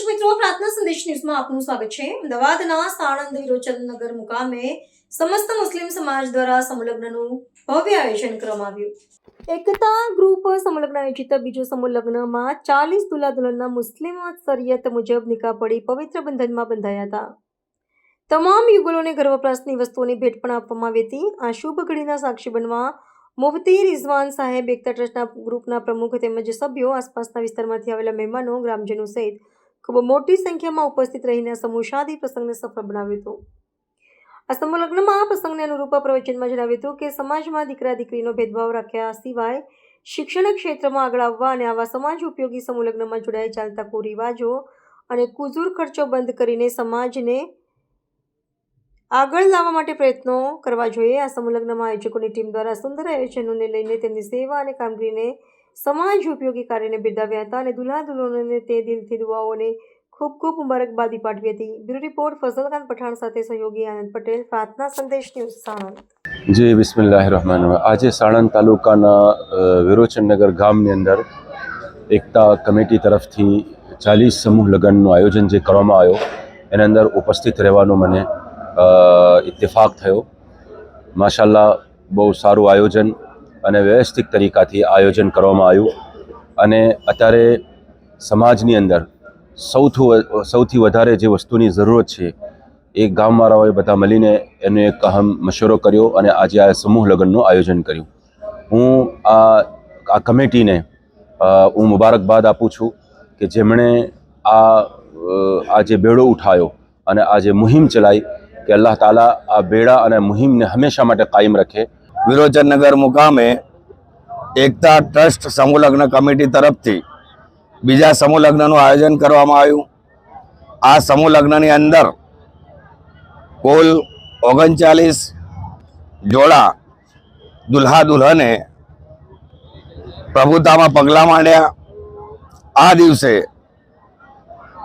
દર્શક મિત્રો, પ્રાર્થના સંદેશ ન્યૂઝમાં આપનું સ્વાગત છે। અમદાવાદના સાણંદ વિરોચનનગર મુકામે સમસ્ત મુસ્લિમ સમાજ દ્વારા સમૂહલગ્નનું ભવ્ય આયોજન કરવામાં આવ્યું। એકતા ગ્રુપ સમૂહલગ્ન આયોજિત બીજો સમૂહલગ્નમાં 40 દુલ્હા દુલ્હનના મુસ્લિમ શરિયત મુજબ નિકાહ પડી પવિત્ર બંધનમાં બંધાયા હતા। તમામ યુગલોને ઘર વપરાશની વસ્તુઓની ભેટ પણ આપવામાં આવી હતી। આ શુભ ઘડીના સાક્ષી બનવા મુફ્તી રિઝવાન સાહેબ, એકતા ટ્રસ્ટના ગ્રુપના પ્રમુખ તેમજ સભ્યો, આસપાસના વિસ્તારમાંથી આવેલા મહેમાનો, ગ્રામજનો સહિત ખૂબ મોટી સંખ્યામાં ઉપસ્થિત રહીને સમૂહ શાદી પ્રસંગને સફળ બનાવ્યો હતો। આ સમૂહ લગ્નમાં પ્રસંગને અનુરૂપ પ્રવચનમાં જણાવ્યું હતું કે સમાજમાં દીકરા દીકરીનો ભેદભાવ રાખ્યા સિવાય શિક્ષણ ક્ષેત્રમાં આગળ આવવા અને આવા સમાજ ઉપયોગી સમૂહ લગ્નમાં જોડાઈ ચાલતા કુરિવાજો અને કુજુર ખર્ચો બંધ કરીને સમાજને આગળ લાવવા માટે પ્રયત્નો કરવા જોઈએ। આ સમૂહ લગ્નમાં આયોજકોની ટીમ દ્વારા સુંદર આયોજનોને લઈને તેમની સેવા અને કામગીરીને સમાજ ઉપયોગી કાર્યને બિરદાવ્યા હતા અને દુલ્હા દુલ્હનોને તે દિલથી દુઆઓને ખૂબ ખૂબ મુબારકબાદી પાઠવી હતી। બ્યુરો રિપોર્ટ ફઝલ ખાન પઠાણ સાથે સહયોગી આનંદ પટેલ, પ્રાર્થના સંદેશ ન્યૂઝ, સાણંદ। જી બિસ્મિલ્લાહિર્રહમાનિર્રહીમ। આજે સાણંદ તાલુકાના વિરોચનનગર ગામની અંદર એકતા કમિટી તરફથી 40 સમૂહ લગ્નનું આયોજન જે કરવામાં આવ્યો એની અંદર ઉપસ્થિત રહેવાનો મને ઇત્તેફાક થયો। માશાલ્લાહ, બહુ સારું આયોજન અને વ્યવસ્થિત તરીકાથી આયોજન કરવામાં આવ્યું અને અત્યારે સમાજની અંદર સૌથી વધારે જે વસ્તુની જરૂરત છે એ ગામવાળાઓએ બધા મળીને એનો એક અહમ મશવરો કર્યો અને આજે આ સમૂહ લગ્નનું આયોજન કર્યું। હું આ કમિટીને હું મુબારકબાદ આપું છું કે જેમણે આ જે બેડો ઉઠાયો અને આ જે મુહિમ ચલાવી કે અલ્લાહ તાલા આ બેડા અને મુહિમને હંમેશા માટે કાયમ રખે। વિરોચનનગર મુકામે એકતા ટ્રસ્ટ સમૂહ લગ્ન કમિટી તરફથી બીજા સમૂહ લગ્નનું આયોજન કરવામાં આવ્યું। આ સમૂહ લગ્નની અંદર કુલ 39 જોડા દુલ્હા દુલ્હને પ્રભુતામાં પગલાં માંડ્યા। આ દિવસે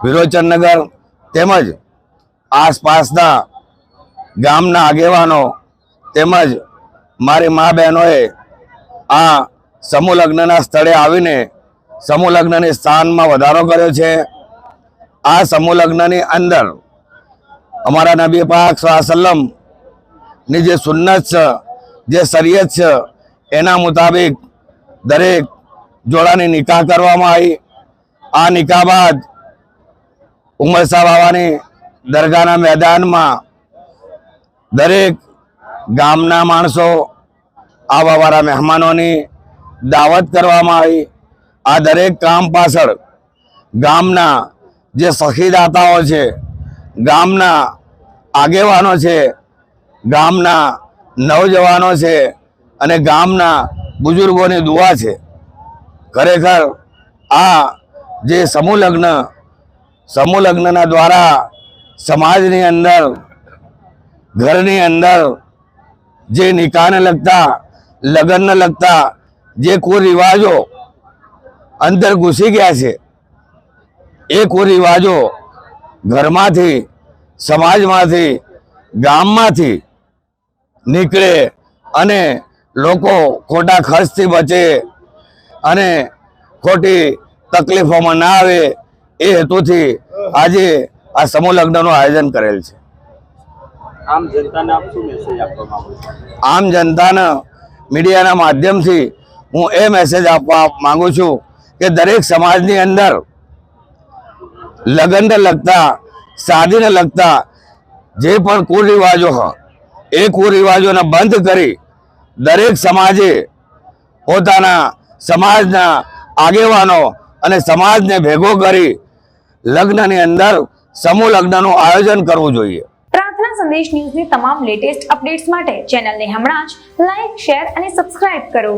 વિરોચનનગર તેમજ આસપાસના ગામના આગેવાનો તેમજ મારી મા બહેનોએ આ સમૂહ લગ્નના સ્થળે આવીને સમૂહ લગ્નની સ્થાનમાં વધારો કર્યો છે। આ સમૂહ લગ્નની અંદર અમારા નબી પાક સલ્લલ્લાહુ ની જે સુન્નત છે, જે શરીયત છે, એના મુતાબિક દરેક જોડાની નિકાહ કરવામાં આવી। આ નિકાહ બાદ ઉમર શાહ બાવાની દરગાહના મેદાનમાં દરેક ગામના માણસો, આવવાવાળા મહેમાનોની દાવત કરવામાં આવી। આ દરેક કામ પાછળ ગામના જે સખીદાતાઓ છે, ગામના આગેવાનો છે, ગામના નવજવાનો છે અને ગામના બુઝુર્ગોની દુઆ છે। ખરેખર આ જે સમૂહ લગ્નના દ્વારા સમાજની અંદર, ઘરની અંદર જે નિકાહને લગતા, લગ્નને લગતા જે કુરિવાજો અંદર ઘૂસી ગયા છે એ કુરિવાજો ઘરમાંથી, સમાજમાંથી, ગામમાંથી નીકળે અને લોકો ખોટા ખર્ચથી બચે અને ખોટી તકલીફોમાં ના આવે એ હેતુથી આજે આ સમૂહ લગ્નનું આયોજન કરેલ છે। આમ જનતાને આપ શું મેસેજ આપવા માંગો છો? આમ જનતાને મીડિયાના માધ્યમથી હું એ મેસેજ આપવા માંગુ છું કે દરેક સમાજની અંદર લગ્નને લગતા, શાદીને લગતા જે પણ કુરિવાજો હોય એ કુરિવાજોને બંધ કરી દરેક સમાજે પોતાના સમાજના આગેવાનો અને સમાજને ભેગો કરી લગ્નની અંદર સમૂહ લગ્નનું આયોજન કરવું જોઈએ। પ્રાર્થના સંદેશ ન્યૂઝની તમામ લેટેસ્ટ અપડેટ્સ માટે ચેનલને હમણાં જ લાઈક, શેર અને સબસ્ક્રાઇબ કરો।